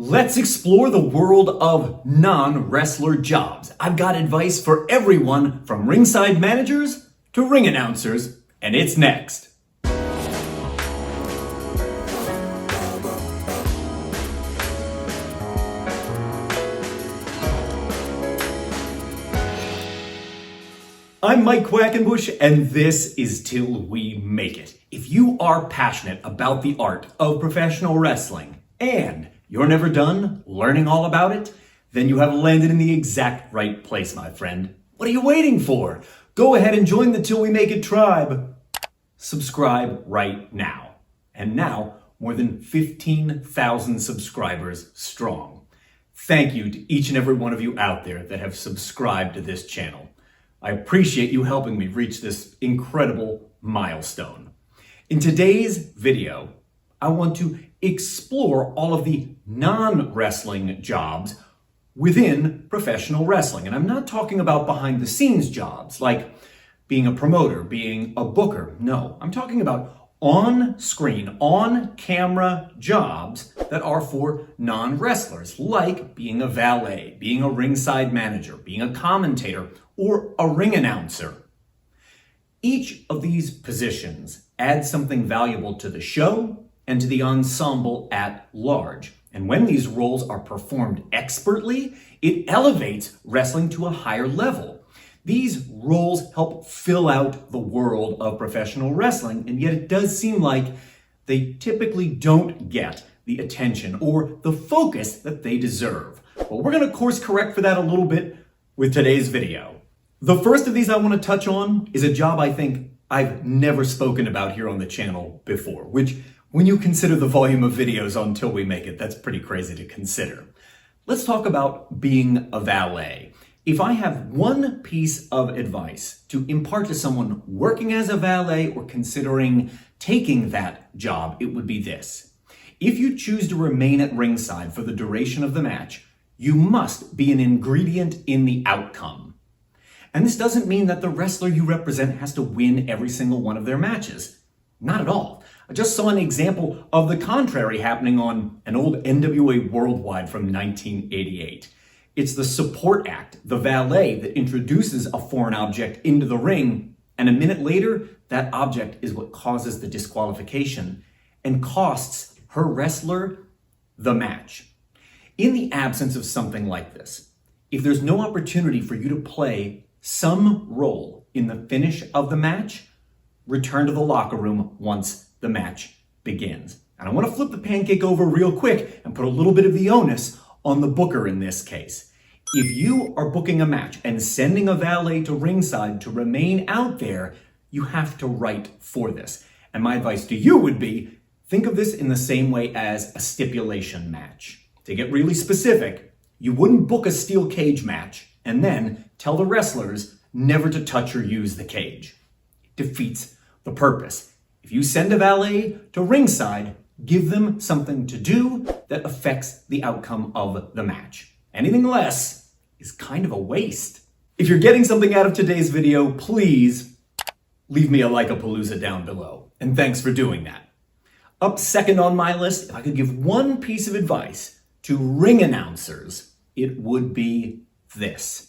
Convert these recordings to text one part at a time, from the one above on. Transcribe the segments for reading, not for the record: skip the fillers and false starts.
Let's explore the world of non-wrestler jobs. I've got advice for everyone from ringside managers to ring announcers, and it's next. I'm Mike Quackenbush, and this is Till We Make It. If you are passionate about the art of professional wrestling and you're never done learning all about it, then you have landed in the exact right place, my friend. What are you waiting for? Go ahead and join the Till We Make It tribe. Subscribe right now. And now, more than 15,000 subscribers strong. Thank you to each and every one of you out there that have subscribed to this channel. I appreciate you helping me reach this incredible milestone. In today's video, I want to explore all of the non-wrestling jobs within professional wrestling. And I'm not talking about behind the scenes jobs like being a promoter, being a booker. No, I'm talking about on-screen, on-camera jobs that are for non-wrestlers, like being a valet, being a ringside manager, being a commentator, or a ring announcer. Each of these positions adds something valuable to the show and to the ensemble at large. And when these roles are performed expertly, it elevates wrestling to a higher level. These roles help fill out the world of professional wrestling, and yet it does seem like they typically don't get the attention or the focus that they deserve. Well, we're going to course correct for that a little bit with today's video. The first of these I want to touch on is a job I think I've never spoken about here on the channel before, which when you consider the volume of videos on Till We Make It, that's pretty crazy to consider. Let's talk about being a valet. If I have one piece of advice to impart to someone working as a valet or considering taking that job, it would be this. If you choose to remain at ringside for the duration of the match, you must be an ingredient in the outcome. And this doesn't mean that the wrestler you represent has to win every single one of their matches. Not at all. I just saw an example of the contrary happening on an old NWA Worldwide from 1988. It's the support act, the valet, that introduces a foreign object into the ring, and a minute later, that object is what causes the disqualification and costs her wrestler the match. In the absence of something like this, if there's no opportunity for you to play some role in the finish of the match, return to the locker room once the match begins. And I want to flip the pancake over real quick and put a little bit of the onus on the booker in this case. If you are booking a match and sending a valet to ringside to remain out there, you have to write for this. And my advice to you would be, think of this in the same way as a stipulation match. To get really specific, you wouldn't book a steel cage match and then tell the wrestlers never to touch or use the cage. It defeats the purpose. If you send a valet to ringside, give them something to do that affects the outcome of the match. Anything less is kind of a waste. If you're getting something out of today's video, please leave me a like-a-palooza down below. And thanks for doing that. Up second on my list, if I could give one piece of advice to ring announcers, it would be this.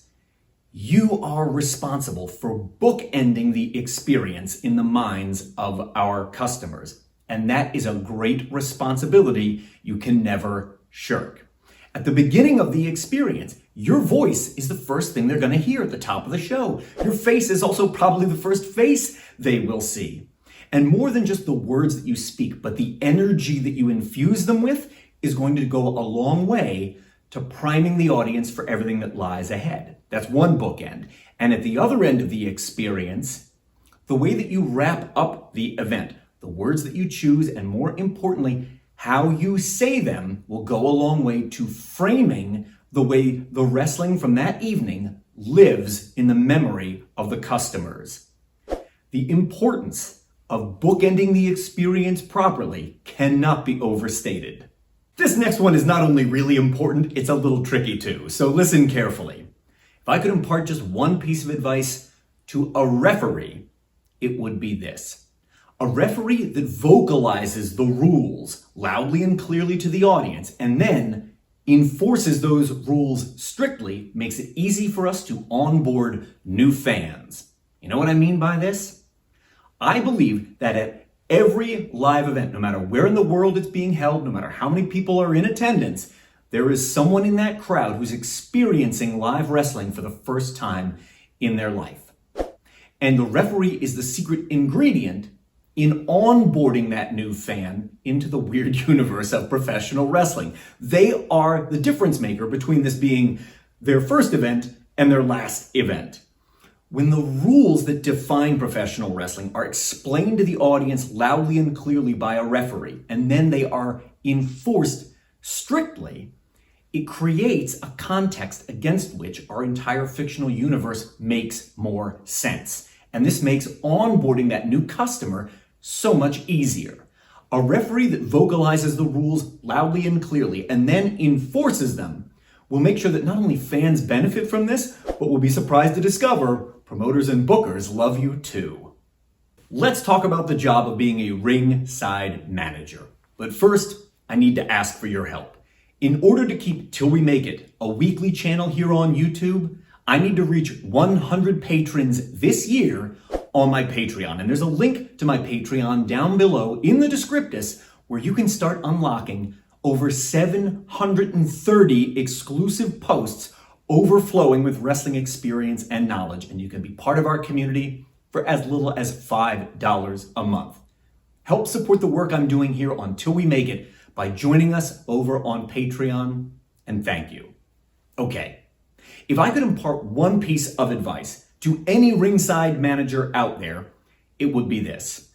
You are responsible for bookending the experience in the minds of our customers. And that is a great responsibility you can never shirk. At the beginning of the experience, your voice is the first thing they're going to hear at the top of the show. Your face is also probably the first face they will see. And more than just the words that you speak, but the energy that you infuse them with is going to go a long way to priming the audience for everything that lies ahead. That's one bookend. And at the other end of the experience, the way that you wrap up the event, the words that you choose, and more importantly, how you say them will go a long way to framing the way the wrestling from that evening lives in the memory of the customers. The importance of bookending the experience properly cannot be overstated. This next one is not only really important, it's a little tricky too, so listen carefully. If I could impart just one piece of advice to a referee, it would be this. A referee that vocalizes the rules loudly and clearly to the audience and then enforces those rules strictly, makes it easy for us to onboard new fans. You know what I mean by this? I believe that at every live event, no matter where in the world it's being held, no matter how many people are in attendance, there is someone in that crowd who's experiencing live wrestling for the first time in their life. And the referee is the secret ingredient in onboarding that new fan into the weird universe of professional wrestling. They are the difference maker between this being their first event and their last event. When the rules that define professional wrestling are explained to the audience loudly and clearly by a referee, and then they are enforced strictly, it creates a context against which our entire fictional universe makes more sense. And this makes onboarding that new customer so much easier. A referee that vocalizes the rules loudly and clearly and then enforces them will make sure that not only fans benefit from this, but will be surprised to discover promoters and bookers love you too. Let's talk about the job of being a ringside manager. But first, I need to ask for your help. In order to keep Till We Make It a weekly channel here on YouTube, I need to reach 100 patrons this year on my Patreon. And there's a link to my Patreon down below in the descriptus where you can start unlocking over 730 exclusive posts overflowing with wrestling experience and knowledge. And you can be part of our community for as little as $5 a month. Help support the work I'm doing here on Till We Make It by joining us over on Patreon, and thank you. Okay, if I could impart one piece of advice to any ringside manager out there, it would be this.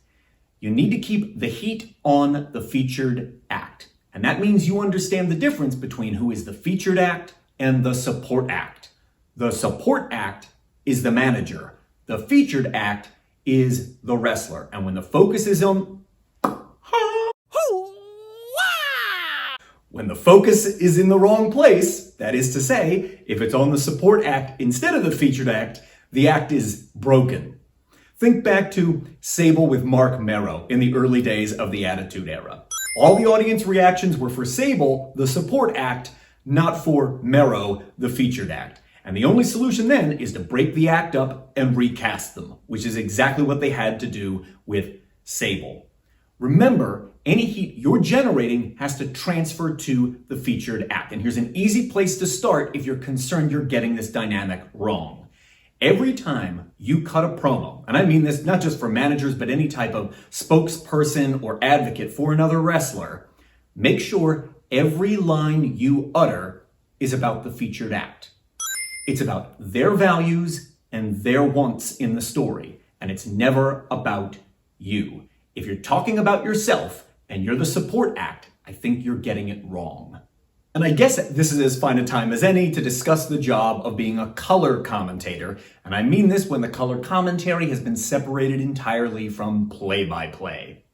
You need to keep the heat on the featured act. And that means you understand the difference between who is the featured act and the support act. The support act is the manager. The featured act is the wrestler. And when the focus is on When the focus is in the wrong place, that is to say, if it's on the support act instead of the featured act, the act is broken. Think back to Sable with Mark Merrow in the early days of the Attitude Era. All the audience reactions were for Sable, the support act, not for Merrow, the featured act. And the only solution then is to break the act up and recast them, which is exactly what they had to do with Sable. Remember, any heat you're generating has to transfer to the featured act. And here's an easy place to start if you're concerned you're getting this dynamic wrong. Every time you cut a promo, and I mean this not just for managers, but any type of spokesperson or advocate for another wrestler, make sure every line you utter is about the featured act. It's about their values and their wants in the story, and it's never about you. If you're talking about yourself and you're the support act, I think you're getting it wrong. And I guess this is as fine a time as any to discuss the job of being a color commentator. And I mean this when the color commentary has been separated entirely from play-by-play.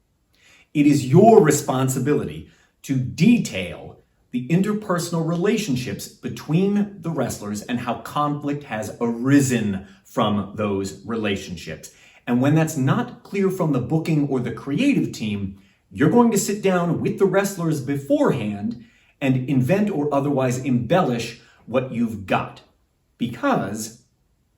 It is your responsibility to detail the interpersonal relationships between the wrestlers and how conflict has arisen from those relationships. And when that's not clear from the booking or the creative team, you're going to sit down with the wrestlers beforehand and invent or otherwise embellish what you've got. Because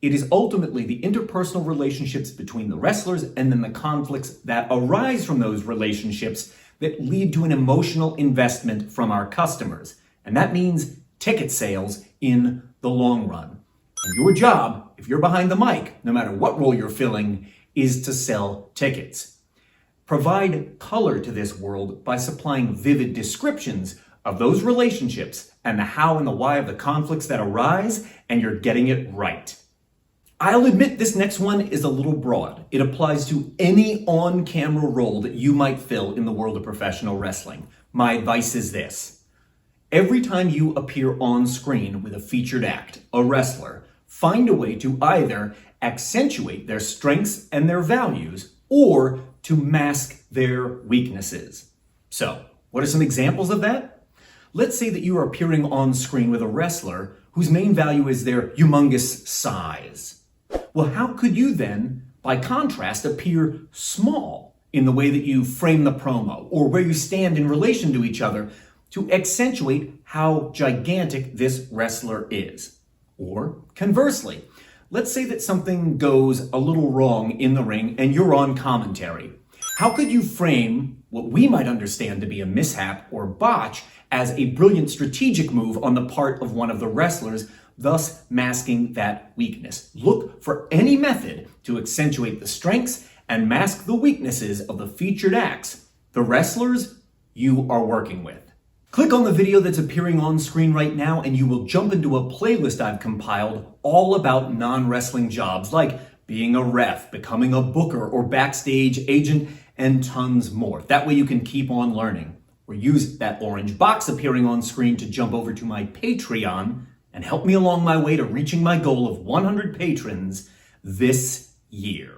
it is ultimately the interpersonal relationships between the wrestlers and then the conflicts that arise from those relationships that lead to an emotional investment from our customers. And that means ticket sales in the long run. And your job, if you're behind the mic, no matter what role you're filling, is to sell tickets. Provide color to this world by supplying vivid descriptions of those relationships and the how and the why of the conflicts that arise, and you're getting it right. I'll admit this next one is a little broad. It applies to any on-camera role that you might fill in the world of professional wrestling. My advice is this. Every time you appear on screen with a featured act, a wrestler, find a way to either accentuate their strengths and their values or to mask their weaknesses. So, what are some examples of that? Let's say that you are appearing on screen with a wrestler whose main value is their humongous size. Well, how could you then, by contrast, appear small in the way that you frame the promo or where you stand in relation to each other to accentuate how gigantic this wrestler is. Or conversely, let's say that something goes a little wrong in the ring and you're on commentary. How could you frame what we might understand to be a mishap or botch as a brilliant strategic move on the part of one of the wrestlers, thus masking that weakness? Look for any method to accentuate the strengths and mask the weaknesses of the featured acts, the wrestlers you are working with. Click on the video that's appearing on screen right now and you will jump into a playlist I've compiled all about non-wrestling jobs like being a ref, becoming a booker or backstage agent, and tons more. That way you can keep on learning. Or use that orange box appearing on screen to jump over to my Patreon and help me along my way to reaching my goal of 100 patrons this year.